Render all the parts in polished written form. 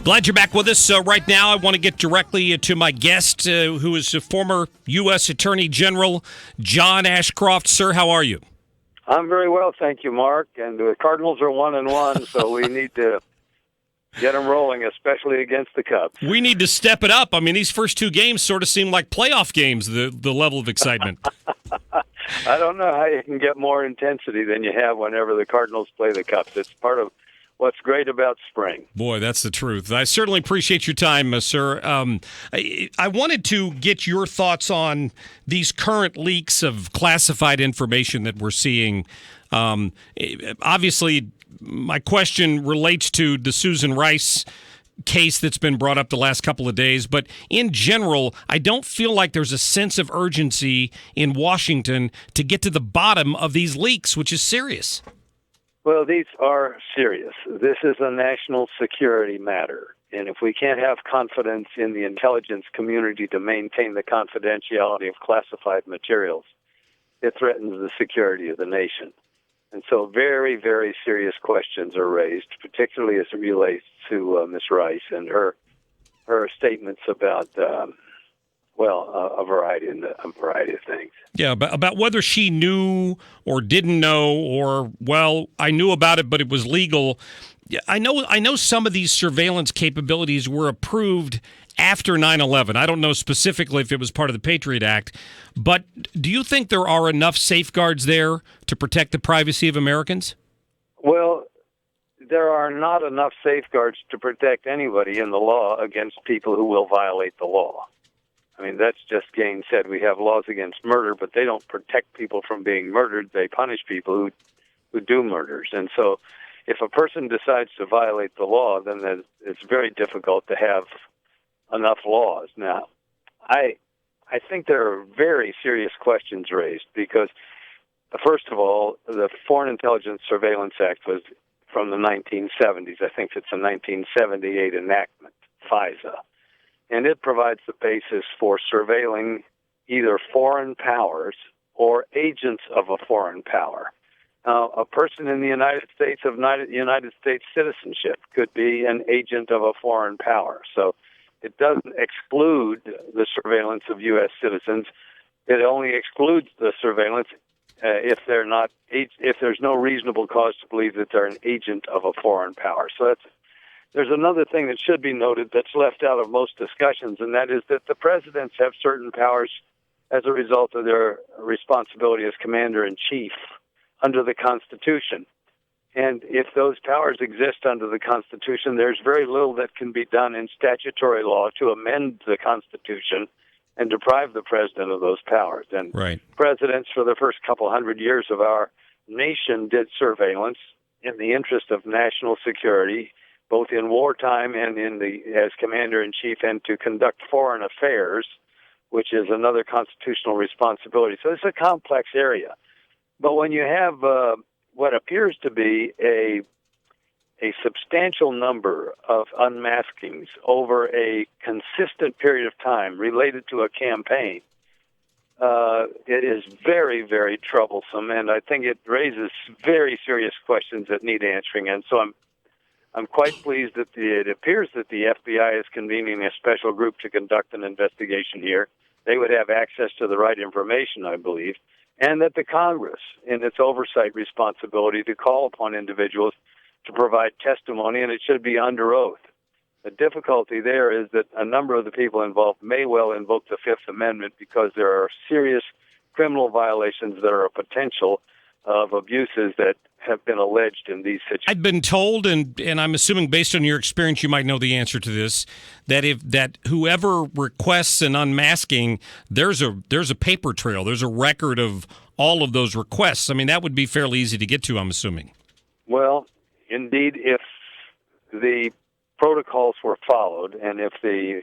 Glad you're back with us. Right now, I want to get directly to my guest, who is a former U.S. Attorney General, John Ashcroft. Sir, how are you? I'm very well, thank you, Mark. And the Cardinals are 1-1, so we need to get them rolling, especially against the Cubs. We need to step it up. I mean, these first two games sort of seem like playoff games, the level of excitement. I don't know how you can get more intensity than you have whenever the Cardinals play the Cubs. It's part of what's great about spring. Boy, that's the truth. I certainly appreciate your time, sir. I wanted to get your thoughts on these current leaks of classified information that we're seeing. Obviously, my question relates to the Susan Rice case that's been brought up the last couple of days, but in general, I don't feel like there's a sense of urgency in Washington to get to the bottom of these leaks, which is serious. Well, these are serious. This is a national security matter, and if we can't have confidence in the intelligence community to maintain the confidentiality of classified materials, it threatens the security of the nation. And so very, very serious questions are raised, particularly as it relates to Ms. Rice and her statements about, a variety of things. Yeah, about whether she knew or didn't know, or, well, I knew about it, but it was legal. I know some of these surveillance capabilities were approved after 9/11. I don't know specifically if it was part of the Patriot Act, but do you think there are enough safeguards there to protect the privacy of Americans? Well, there are not enough safeguards to protect anybody in the law against people who will violate the law. I mean, that's just Gaines said. We have laws against murder, but they don't protect people from being murdered. They punish people who do murders. And so if a person decides to violate the law, then it's very difficult to have enough laws. Now, I think there are very serious questions raised because, first of all, the Foreign Intelligence Surveillance Act was from the 1970s. I think it's a 1978 enactment, FISA. And it provides the basis for surveilling either foreign powers or agents of a foreign power. Now, a person in the United States of United States citizenship could be an agent of a foreign power. So it doesn't exclude the surveillance of U.S. citizens. It only excludes the surveillance if there's no reasonable cause to believe that they're an agent of a foreign power. So there's another thing that should be noted that's left out of most discussions, and that is that the presidents have certain powers as a result of their responsibility as commander-in-chief under the Constitution. And if those powers exist under the Constitution, there's very little that can be done in statutory law to amend the Constitution and deprive the president of those powers. And right. Presidents for the first couple hundred years of our nation did surveillance in the interest of national security, both in wartime and as commander-in-chief, and to conduct foreign affairs, which is another constitutional responsibility. So it's a complex area. But when you have what appears to be a substantial number of unmaskings over a consistent period of time related to a campaign, it is very, very troublesome, and I think it raises very serious questions that need answering. And so I'm quite pleased that it appears that the FBI is convening a special group to conduct an investigation here. They would have access to the right information, I believe, and that the Congress, in its oversight responsibility, to call upon individuals to provide testimony, and it should be under oath. The difficulty there is that a number of the people involved may well invoke the Fifth Amendment because there are serious criminal violations that are a potential of abuses that have been alleged in these situations. I've been told, and I'm assuming based on your experience, you might know the answer to this, that whoever requests an unmasking, there's a paper trail, there's a record of all of those requests. I mean, that would be fairly easy to get to, I'm assuming. Well, indeed, if the protocols were followed and if the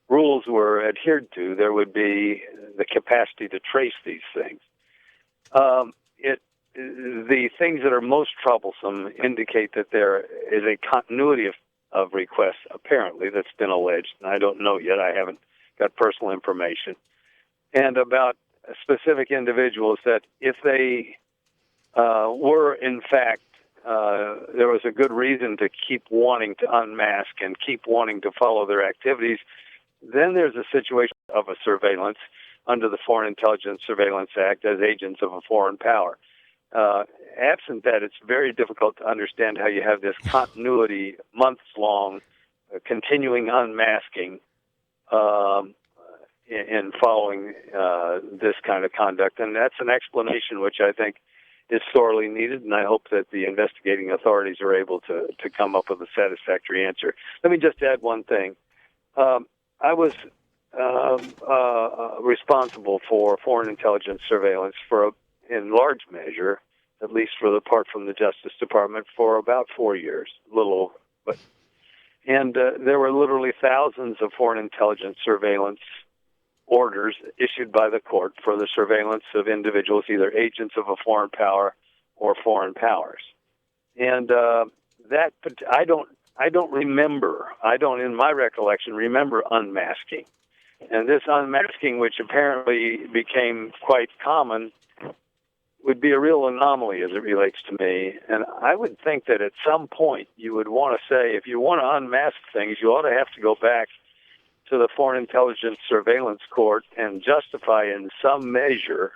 rules were adhered to, there would be the capacity to trace these things. The things that are most troublesome indicate that there is a continuity of requests, apparently, that's been alleged. And I don't know yet. I haven't got personal information. And about specific individuals that if they were, in fact, there was a good reason to keep wanting to unmask and keep wanting to follow their activities. Then there's a situation of a surveillance under the Foreign Intelligence Surveillance Act as agents of a foreign power. Absent that, it's very difficult to understand how you have this continuity, months-long, continuing unmasking in following this kind of conduct. And that's an explanation which I think is sorely needed, and I hope that the investigating authorities are able to come up with a satisfactory answer. Let me just add one thing. I was responsible for foreign intelligence surveillance in large measure, at least for the part from the Justice Department, for about 4 years, a little over. And there were literally thousands of foreign intelligence surveillance orders issued by the court for the surveillance of individuals, either agents of a foreign power or foreign powers. And that I don't remember. I don't, in my recollection, remember unmasking. And this unmasking, which apparently became quite common, would be a real anomaly as it relates to me. And I would think that at some point you would want to say, if you want to unmask things, you ought to have to go back to the Foreign Intelligence Surveillance Court and justify in some measure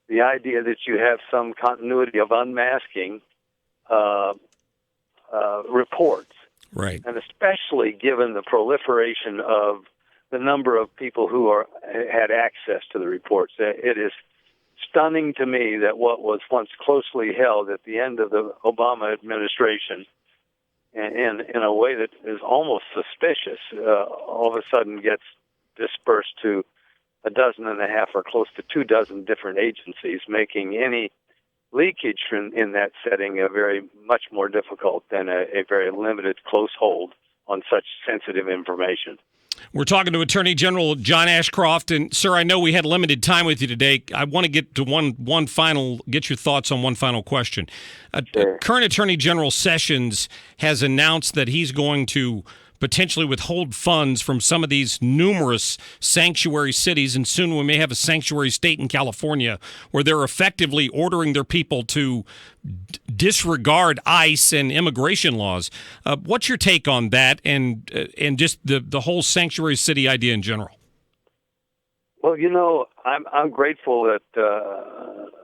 the idea that you have some continuity of unmasking reports. Right. And especially given the proliferation of the number of people who had access to the reports. It is stunning to me that what was once closely held at the end of the Obama administration, and in a way that is almost suspicious, all of a sudden gets dispersed to a dozen and a half or close to 24 different agencies, making any leakage in that setting much more difficult than a very limited close hold on such sensitive information. We're talking to Attorney General John Ashcroft, and sir, I know we had limited time with you today. I want to get to get your thoughts on one final question. Sure. Current Attorney General Sessions has announced that he's going to potentially withhold funds from some of these numerous sanctuary cities, and soon we may have a sanctuary state in California where they're effectively ordering their people to disregard ICE and immigration laws. What's your take on that and just the whole sanctuary city idea in general? Well, I'm grateful that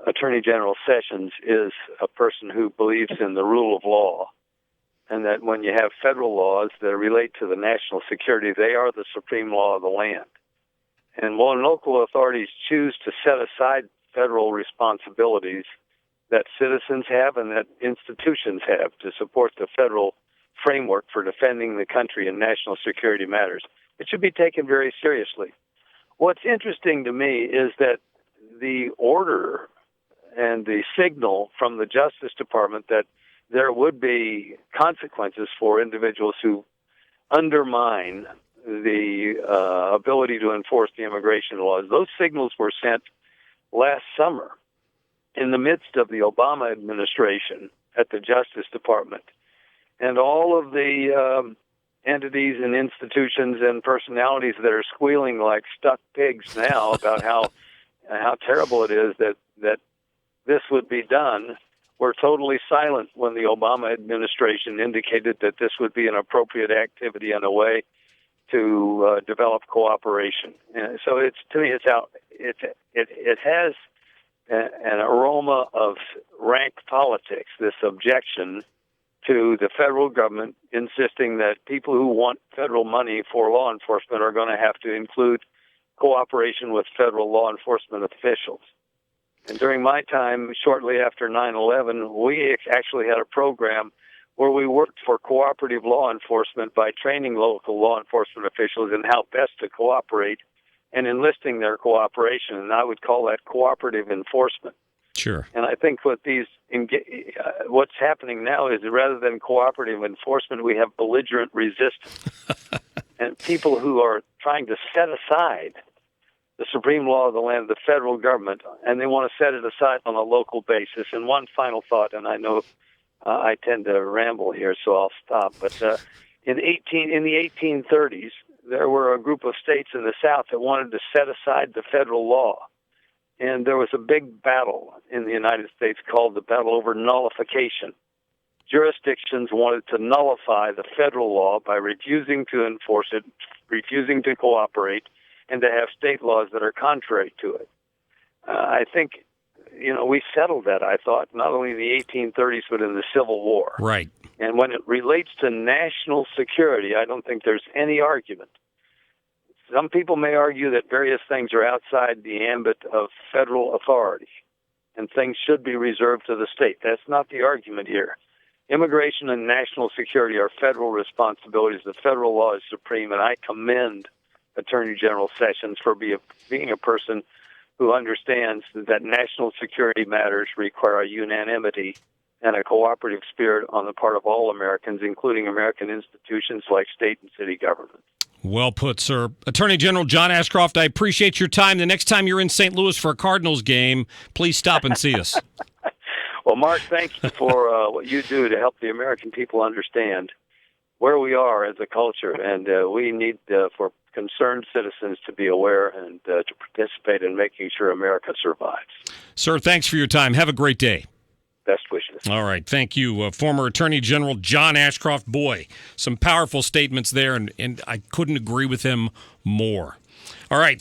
Attorney General Sessions is a person who believes in the rule of law, and that when you have federal laws that relate to the national security, they are the supreme law of the land. And when local authorities choose to set aside federal responsibilities that citizens have and that institutions have to support the federal framework for defending the country in national security matters, it should be taken very seriously. What's interesting to me is that the order and the signal from the Justice Department that there would be consequences for individuals who undermine the ability to enforce the immigration laws. Those signals were sent last summer in the midst of the Obama administration at the Justice Department. And all of the entities and institutions and personalities that are squealing like stuck pigs now about how terrible it is that this would be done were totally silent when the Obama administration indicated that this would be an appropriate activity and a way to develop cooperation. And so to me, it has an aroma of rank politics, this objection to the federal government insisting that people who want federal money for law enforcement are going to have to include cooperation with federal law enforcement officials. And during my time, shortly after 9/11, we actually had a program where we worked for cooperative law enforcement by training local law enforcement officials in how best to cooperate and enlisting their cooperation. And I would call that cooperative enforcement. Sure. And I think what's happening now is rather than cooperative enforcement, we have belligerent resistance. And people who are trying to set aside the supreme law of the land, the federal government, and they want to set it aside on a local basis. And one final thought, and I know I tend to ramble here, so I'll stop. But in the 1830s, there were a group of states in the South that wanted to set aside the federal law. And there was a big battle in the United States called the Battle over Nullification. jurisdictions wanted to nullify the federal law by refusing to enforce it, refusing to cooperate, and to have state laws that are contrary to it. I think, we settled that, I thought, not only in the 1830s, but in the Civil War. Right. And when it relates to national security, I don't think there's any argument. Some people may argue that various things are outside the ambit of federal authority, and things should be reserved to the state. That's not the argument here. Immigration and national security are federal responsibilities. The federal law is supreme, and I commend Attorney General Sessions for being a person who understands that national security matters require a unanimity and a cooperative spirit on the part of all Americans, including American institutions like state and city government. Well put, sir. Attorney General John Ashcroft, I appreciate your time. The next time you're in St. Louis for a Cardinals game, please stop and see us. Well, Mark, thank you for what you do to help the American people understand where we are as a culture, and we need for concerned citizens to be aware and to participate in making sure America survives. Sir, thanks for your time. Have a great day. Best wishes. All right. Thank you. Former Attorney General John Ashcroft. Boy, some powerful statements there, and I couldn't agree with him more. All right.